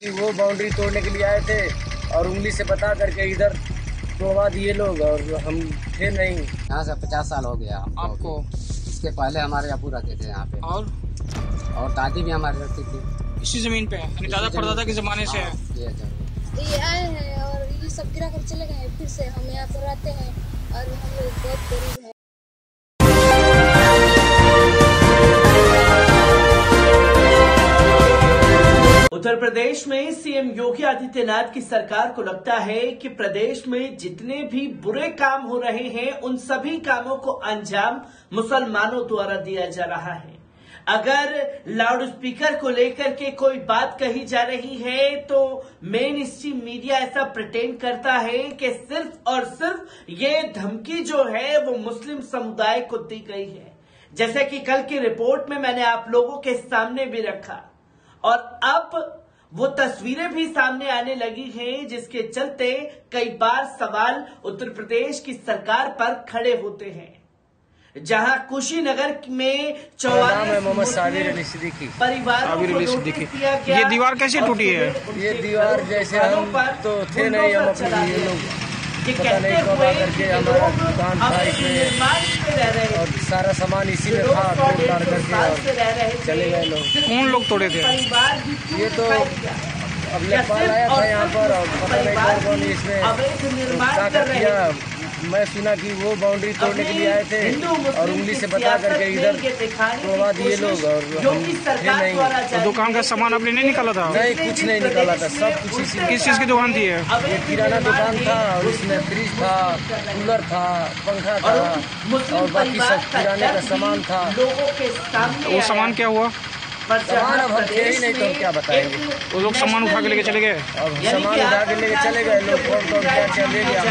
वो बाउंड्री तोड़ने के लिए आए थे और उंगली से बता करके इधर तोड़वा दिए लोग और हम थे नहीं। यहाँ से 50 साल हो गया आपको। इसके पहले हमारे अबू रहते थे यहाँ पे और दादी भी हमारी रहती थी इसी जमीन पे, यानी दादा परदादा के जमाने से है। ये आए हैं और ये सब गिरा कर चले गए। फिर से हम यहाँ पर रहते हैं और हम लोग बहुत गरीब हैं। उत्तर प्रदेश में सीएम योगी आदित्यनाथ की सरकार को लगता है कि प्रदेश में जितने भी बुरे काम हो रहे हैं उन सभी कामों को अंजाम मुसलमानों द्वारा दिया जा रहा है। अगर लाउड स्पीकर को लेकर के कोई बात कही जा रही है तो मेन स्ट्रीम मीडिया ऐसा प्रिटेंड करता है कि सिर्फ और सिर्फ ये धमकी जो है वो मुस्लिम समुदाय को दी गई है, जैसे कि कल की रिपोर्ट में मैंने आप लोगों के सामने भी रखा। और अब वो तस्वीरें भी सामने आने लगी हैं जिसके चलते कई बार सवाल उत्तर प्रदेश की सरकार पर खड़े होते हैं, जहां कुशीनगर में 44 परिवारों को नोटिस दिया गया। ये दीवार कैसे टूटी है? ये दीवार जैसे हम तो थे नहीं, हम अपने ये लोग पता नहीं कब आकर के हमारा दुकान था इसमें और सारा सामान इसी में था, तोड़ ताड़ करके और चले गए लोग। कौन लोग तोड़े थे? ये तो अब लेखपाल आया था यहाँ पर और पता नहीं कौन इसमें क्या किया। मैं सुना कि वो बाउंड्री तोड़ने के लिए आए थे और उंगली से बता करके इधर तोड़वा दिए लोग और हम थे नहीं। तो दुकान का सामान आपने नहीं निकाला था? नहीं, कुछ नहीं निकाला था, सब कुछ इसी। किस चीज की दुकान थी ये? किराना दुकान था और इसमें फ्रिज था, कूलर था, पंखा था और बाकी सब किराने का सामान था। वो सामान क्या हुआ? सामान अब हम थे ही नहीं तो हम क्या बताएंगे। वो लोग सामान उठा के लेके चले गए। अब सामान उठा के लेके चले गए लोग, कौन क्या ले लिया।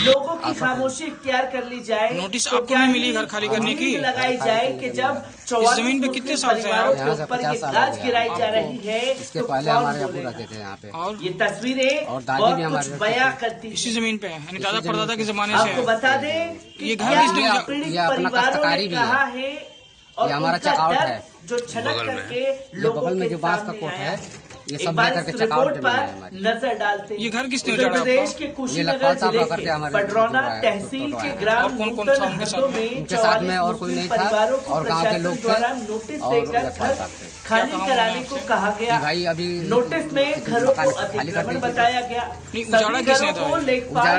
लोगों की खामोशी इख्तियार कर ली जाए। नोटिस आपको नहीं मिली घर खाली करने की? लगाई जाए कि जब इस जमीन पे कितने साल से परिवारों के ऊपर ये गाज गिराई जा रही है। इसके पहले हमारे अबू रहते थे यहाँ पे और ये तस्वीरें और दादी भी बहुत कुछ बयां करती इसी जमीन पे, यानी दादा परदादा के जमाने से आपको है। बता दें कि ये घर किसने ये अपना काश्तकारी भी कहा है। है और ये हमारा उनका चेकआउट डर है जो छलक करके ये लोगों बगल में के जो बांस का सामने कोट आया। है ये एक सब बार लेकर इस के चेकआउट रिपोर्ट पर नजर डालते हैं। ये घर किसने उत्तर उजाड़ा प्रदेश आपका? के ये कुशीनगर लखपाल साहब जिले करते के हमारे पडरौना जो है, तहसील तो के है। ग्राम और कौन-कौन था उनके साथ? उनके साथ में और कोई नहीं था परिवारों को और गांव के लोग थे द्वारा नोटिस और देकर लखपाल घर साहब थे। खाली कराने को कहा गया। भाई अभी नोटिस में घरों को अतिक्रमण बताया गया। नहीं, उजाड़ा किसने था?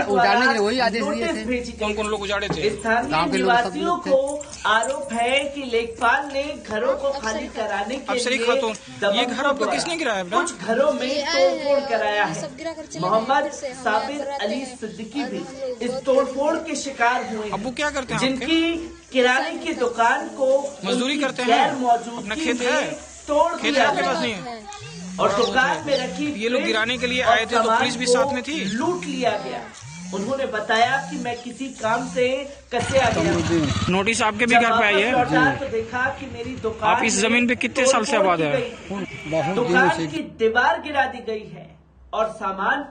उजाड़ने के लिए वही आदेश दिए नोटिस थे। भेजी कौन कौन लोग उजाड़े थे? स्थानीय गांव के लोग सब निवासियों लोग थे। को आरोप है कि लेखपाल ने घरों को खाली कराने के अफसरी लिए खातून, ये घर आपका दबंगों किसने गिराया द्वारा बेटा? कुछ घरों में तोड़फोड़ कराया है। सब गिरा कर चले गए। मोहम्मद फिर से हम साबिर यहाँ पर अली रहते हैं सिद्दीकी और भी हम लोग इस बहुत तोड़फोड़ के शिकार हुए हैं, अब्बू क्या करते हैं आपके? जिनकी किराने की दुकान को मजदूरी उनकी करते हैं? गैर अपना मौजूदगी खेत में है? तोड़ खेत दिया आपके गया पास नहीं है? और दुकान में रखी ये लोग गिराने के लिए और आए थे तो सामान पुलिस भी को साथ में थी? लूट लिया गया। उन्होंने बताया कि मैं किसी काम से कचरा गया। नोटिस आपके भी घर पे आई है? लौटा तो देखा कि मेरी दुकान आप इस जमीन पे कितने साल से आबाद है? दुकान की दीवार गिरा दी गई है और सामान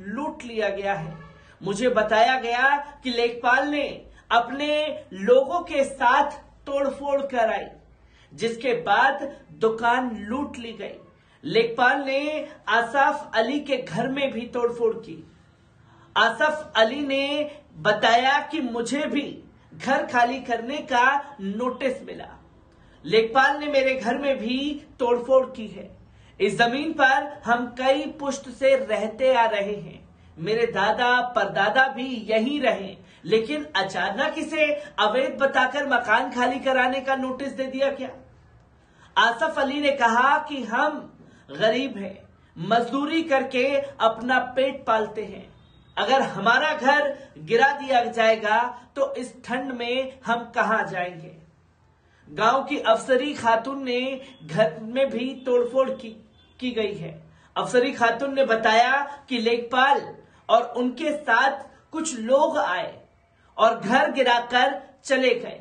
लूट लिया गया है। मुझे बताया गया कि लेखपाल ने अपने लोगों के साथ तोड़फोड़ कराई, जिसके बाद दुकान लूट ली गई। लेखपाल ने आसफ अली के घर में भी तोड़फोड़ की। आसफ अली ने बताया कि मुझे भी घर खाली करने का नोटिस मिला। लेखपाल ने मेरे घर में भी तोड़फोड़ की है। इस जमीन पर हम कई पुश्त से रहते आ रहे हैं। मेरे दादा परदादा भी यहीं रहे, लेकिन अचानक इसे अवैध बताकर मकान खाली कराने का नोटिस दे दिया गया। आसफ अली ने कहा कि हम गरीब हैं, मजदूरी करके अपना पेट पालते हैं। अगर हमारा घर गिरा दिया जाएगा तो इस ठंड में हम कहां जाएंगे। गांव की अफसरी खातून ने घर में भी तोड़फोड़ की गई है। अफसरी खातून ने बताया कि लेखपाल और उनके साथ कुछ लोग आए और घर गिराकर चले गए।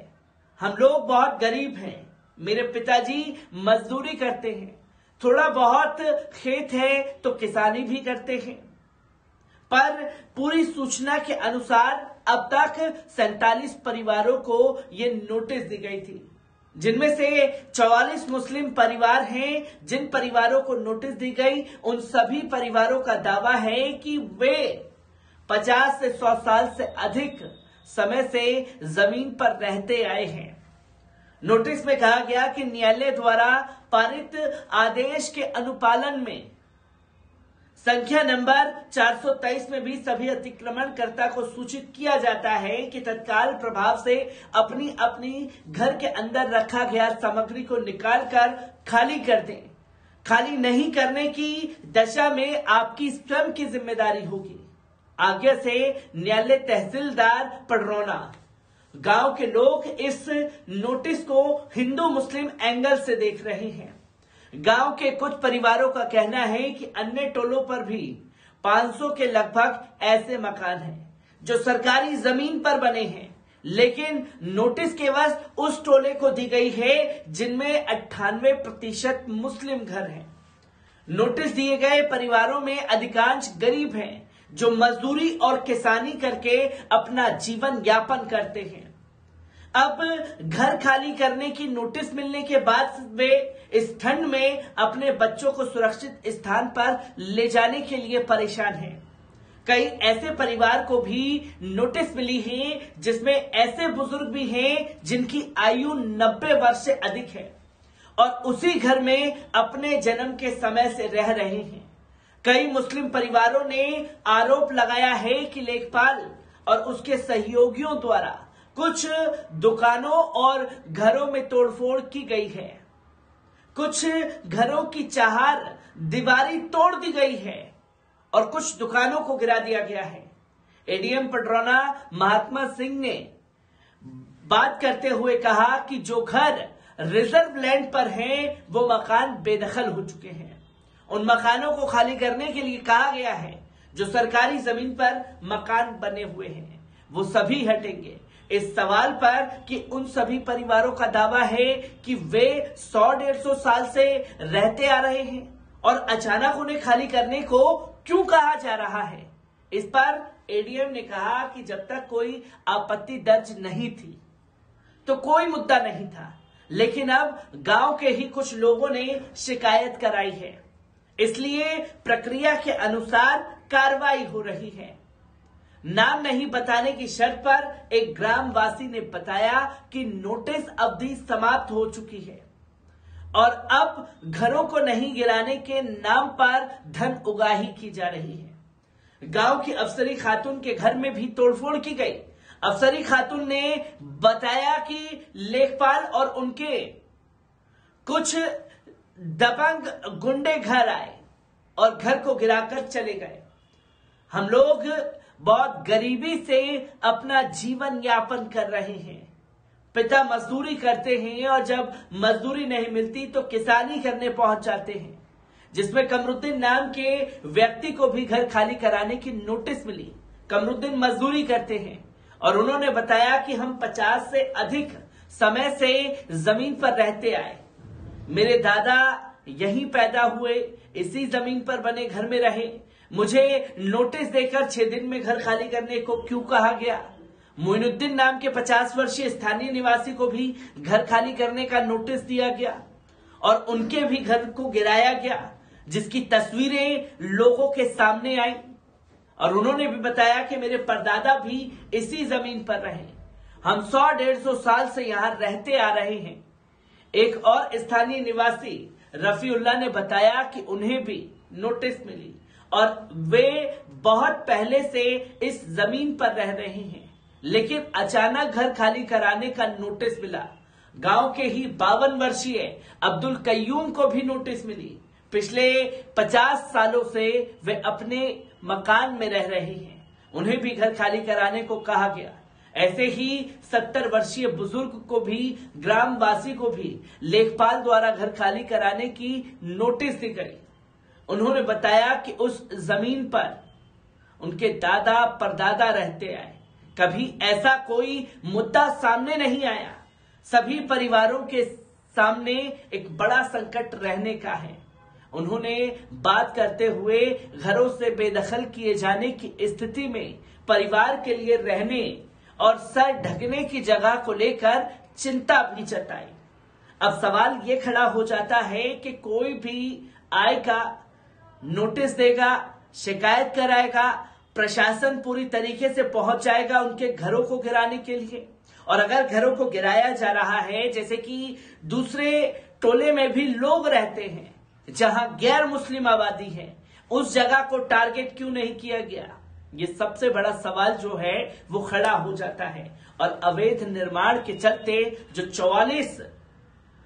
हम लोग बहुत गरीब हैं। मेरे पिताजी मजदूरी करते हैं, थोड़ा बहुत खेत है तो किसानी भी करते हैं। पर पूरी सूचना के अनुसार अब तक 47 परिवारों को ये नोटिस दी गई थी। जिनमें से 44 मुस्लिम परिवार हैं। जिन परिवारों को नोटिस दी गई, उन सभी परिवारों का दावा है कि वे 50 से 100 साल से अधिक समय से जमीन पर रहते आए हैं। नोटिस में कहा गया कि न्यायालय द्वारा पारित आदेश के अनुपालन में संख्या नंबर 423 में भी सभी अतिक्रमणकर्ता को सूचित किया जाता है कि तत्काल प्रभाव से अपनी अपनी घर के अंदर रखा गया सामग्री को निकालकर खाली कर दें। खाली नहीं करने की दशा में आपकी स्वयं की जिम्मेदारी होगी। आगे से न्यायालय तहसीलदार पडरौना। गांव के लोग इस नोटिस को हिंदू मुस्लिम एंगल से देख रहे हैं। गांव के कुछ परिवारों का कहना है कि अन्य टोलों पर भी 500 के लगभग ऐसे मकान हैं जो सरकारी जमीन पर बने हैं, लेकिन नोटिस केवल उस टोले को दी गई है जिनमें 98% मुस्लिम घर हैं। नोटिस दिए गए परिवारों में अधिकांश गरीब हैं जो मजदूरी और किसानी करके अपना जीवन यापन करते हैं। अब घर खाली करने की नोटिस मिलने के बाद वे इस ठंड में अपने बच्चों को सुरक्षित स्थान पर ले जाने के लिए परेशान हैं। कई ऐसे परिवार को भी नोटिस मिली है जिसमें ऐसे बुजुर्ग भी हैं जिनकी आयु 90 वर्ष से अधिक है और उसी घर में अपने जन्म के समय से रह रहे हैं। कई मुस्लिम परिवारों ने आरोप लगाया है कि लेखपाल और उसके सहयोगियों द्वारा कुछ दुकानों और घरों में तोड़फोड़ की गई है। कुछ घरों की चार दीवारी तोड़ दी गई है और कुछ दुकानों को गिरा दिया गया है। एडीएम पडरौना महात्मा सिंह ने बात करते हुए कहा कि जो घर रिजर्व लैंड पर हैं, वो मकान बेदखल हो चुके हैं। उन मकानों को खाली करने के लिए कहा गया है। जो सरकारी जमीन पर मकान बने हुए हैं, वो सभी हटेंगे। इस सवाल पर कि उन सभी परिवारों का दावा है कि वे 100-150 साल से रहते आ रहे हैं और अचानक उन्हें खाली करने को क्यों कहा जा रहा है, इस पर एडीएम ने कहा कि जब तक कोई आपत्ति दर्ज नहीं थी तो कोई मुद्दा नहीं था, लेकिन अब गांव के ही कुछ लोगों ने शिकायत कराई है, इसलिए प्रक्रिया के अनुसार कार्रवाई हो रही है। नाम नहीं बताने की शर्त पर एक ग्रामवासी ने बताया कि नोटिस अवधि समाप्त हो चुकी है और अब घरों को नहीं गिराने के नाम पर धन उगाही की जा रही है। गांव की अफसरी खातून के घर में भी तोड़फोड़ की गई। अफसरी खातून ने बताया कि लेखपाल और उनके कुछ दबंग गुंडे घर आए और घर को गिराकर चले गए। हम लोग बहुत गरीबी से अपना जीवन यापन कर रहे हैं। पिता मजदूरी करते हैं और जब मजदूरी नहीं मिलती तो किसानी करने पहुंच जाते हैं, जिसमें कमरुद्दीन नाम के व्यक्ति को भी घर खाली कराने की नोटिस मिली। कमरुद्दीन मजदूरी करते हैं और उन्होंने बताया कि हम 50 से अधिक समय से जमीन पर रहते आए। मेरे दादा यहीं पैदा हुए, इसी जमीन पर बने घर में रहे। मुझे नोटिस देकर 6 दिन में घर खाली करने को क्यों कहा गया? मोइनुद्दीन नाम के 50 वर्षीय स्थानीय निवासी को भी घर खाली करने का नोटिस दिया गया और उनके भी घर को गिराया गया, जिसकी तस्वीरें लोगों के सामने आई और उन्होंने भी बताया कि मेरे परदादा भी इसी जमीन पर रहे। हम 100-150 साल से यहां रहते आ रहे हैं। एक और स्थानीय निवासी रफीउल्लाह ने बताया कि उन्हें भी नोटिस मिली और वे बहुत पहले से इस जमीन पर रह रहे हैं, लेकिन अचानक घर खाली कराने का नोटिस मिला। गांव के ही 52 वर्षीय अब्दुल कय्यूम को भी नोटिस मिली। पिछले 50 सालों से वे अपने मकान में रह रहे हैं, उन्हें भी घर खाली कराने को कहा गया। ऐसे ही 70 वर्षीय बुजुर्ग को भी, ग्रामवासी को भी लेखपाल द्वारा घर खाली कराने की नोटिस दी गई। उन्होंने बताया कि उस जमीन पर उनके दादा परदादा रहते आए, कभी ऐसा कोई मुद्दा सामने नहीं आया। सभी परिवारों के सामने एक बड़ा संकट रहने का है। उन्होंने बात करते हुए घरों से बेदखल किए जाने की स्थिति में परिवार के लिए रहने और सर ढकने की जगह को लेकर चिंता भी जताई। अब सवाल ये खड़ा हो जाता है कि कोई भी आएगा, नोटिस देगा, शिकायत कराएगा, प्रशासन पूरी तरीके से पहुंच जाएगा उनके घरों को गिराने के लिए। और अगर घरों को गिराया जा रहा है, जैसे कि दूसरे टोले में भी लोग रहते हैं जहां गैर मुस्लिम आबादी है, उस जगह को टारगेट क्यों नहीं किया गया? ये सबसे बड़ा सवाल जो है वो खड़ा हो जाता है। और अवैध निर्माण के चलते जो 44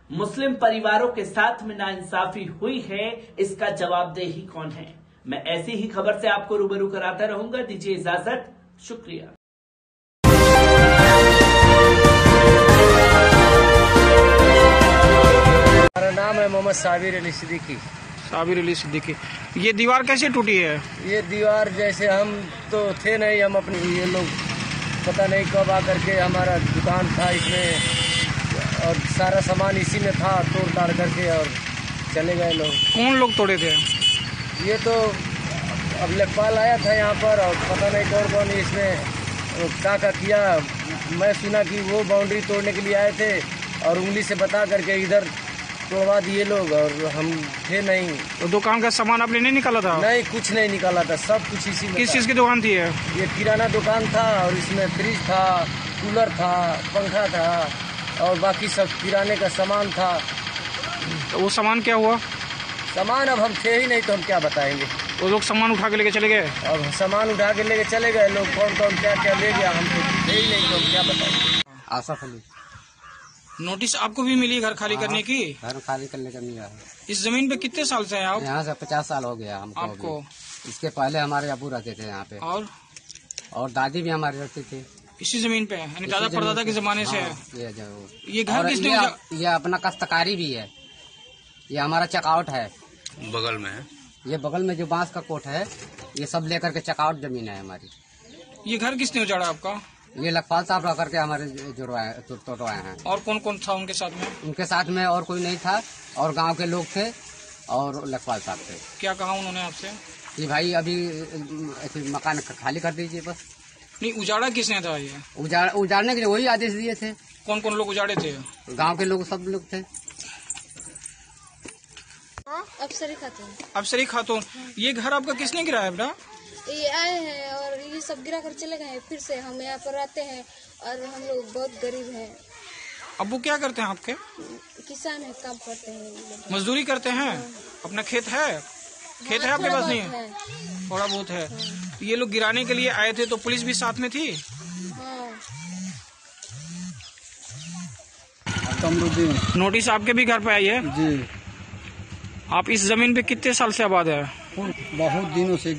मुस्लिम परिवारों के साथ में नाइंसाफी हुई है, इसका जवाबदेही कौन है? मैं ऐसी ही खबर से आपको रूबरू कराता रहूंगा। दीजिए इजाजत, शुक्रिया। हमारा नाम है मोहम्मद साबिर अली सिद्दीकी। साबिर अली सिद्दीकी। ये दीवार कैसे टूटी है? ये दीवार जैसे हम तो थे नहीं, हम अपने ये लोग पता नहीं कब आकर के, हमारा दुकान था इसमें और सारा सामान इसी में था, तोड़ ताड़ करके और चले गए लोग। कौन लोग तोड़े थे? ये तो अब लेखपाल आया था यहाँ पर और पता नहीं कौन कौन इसमें क्या किया। मैं सुना कि वो बाउंड्री तोड़ने के लिए आए थे और उंगली से बता करके इधर तोड़वा दिए लोग, और हम थे नहीं। तो दुकान का सामान आपने नहीं निकाला था? नहीं, कुछ नहीं निकाला था, सब कुछ इसी में। किस चीज की दुकान थी ये? ये किराना दुकान था और इसमें फ्रिज था, कूलर था, पंखा था और बाकी सब किराने का सामान था। तो वो सामान क्या हुआ? सामान अब हम थे ही नहीं तो हम क्या बताएंगे। वो लोग सामान उठा के लेके चले गए? अब सामान उठा के लेके चले गए लोग, कौन कौन क्या क्या ले गया हम तो थे ही नहीं तो हम क्या बताएंगे। आसफ अली। नोटिस आपको भी मिली घर खाली करने की? घर खाली करने का मिला है। इस जमीन पे कितने साल से हैं आप? यहाँ से 50 साल हो गया हमको। आपको? इसके पहले हमारे अबू रहते थे यहाँ पे, और दादी भी हमारी रहती थी इसी जमीन पे, यानी दादा परदादा के जमाने से है। ये घर और किसने? ये अपना काश्तकारी भी है। ये हमारा चकआउट है, बगल में है। ये बगल में जो बांस का कोट है, ये सब लेकर के चकआउट जमीन है हमारी। ये घर किसने उजाड़ा आपका? ये लखपाल साहब रह करके हमारे तोड़वाए हैं। और कौन कौन था उनके साथ में? उनके साथ में और कोई नहीं था, और गांव के लोग थे और लखपाल साहब थे। क्या कहा उन्होंने आपसे? कि भाई अभी मकान खाली कर दीजिए बस। नहीं, उजाड़ा किसने था ये? उजाड़ने के लिए वही आदेश दिए थे। कौन कौन लोग उजाड़े थे? गांव के लोग, सब लोग थे। अफसरी खातून। अफसरी खातून। ये घर आपका किसने गिराया बेटा? ये आए हैं और ये सब गिरा कर चले गए हैं। फिर से हम यहाँ पर आते हैं और हम लोग बहुत गरीब हैं। अब्बू क्या करते हैं आपके? किसान है, काम करते हैं, मजदूरी करते हैं। अपना खेत है? खेत है आपके पास? नहीं है, थोड़ा बहुत है। ये लोग गिराने के लिए आए थे तो पुलिस भी साथ में थी? नोटिस आपके भी घर पे आई है? जी। आप इस जमीन पे कितने साल से आबाद है? बहुत दिनों से।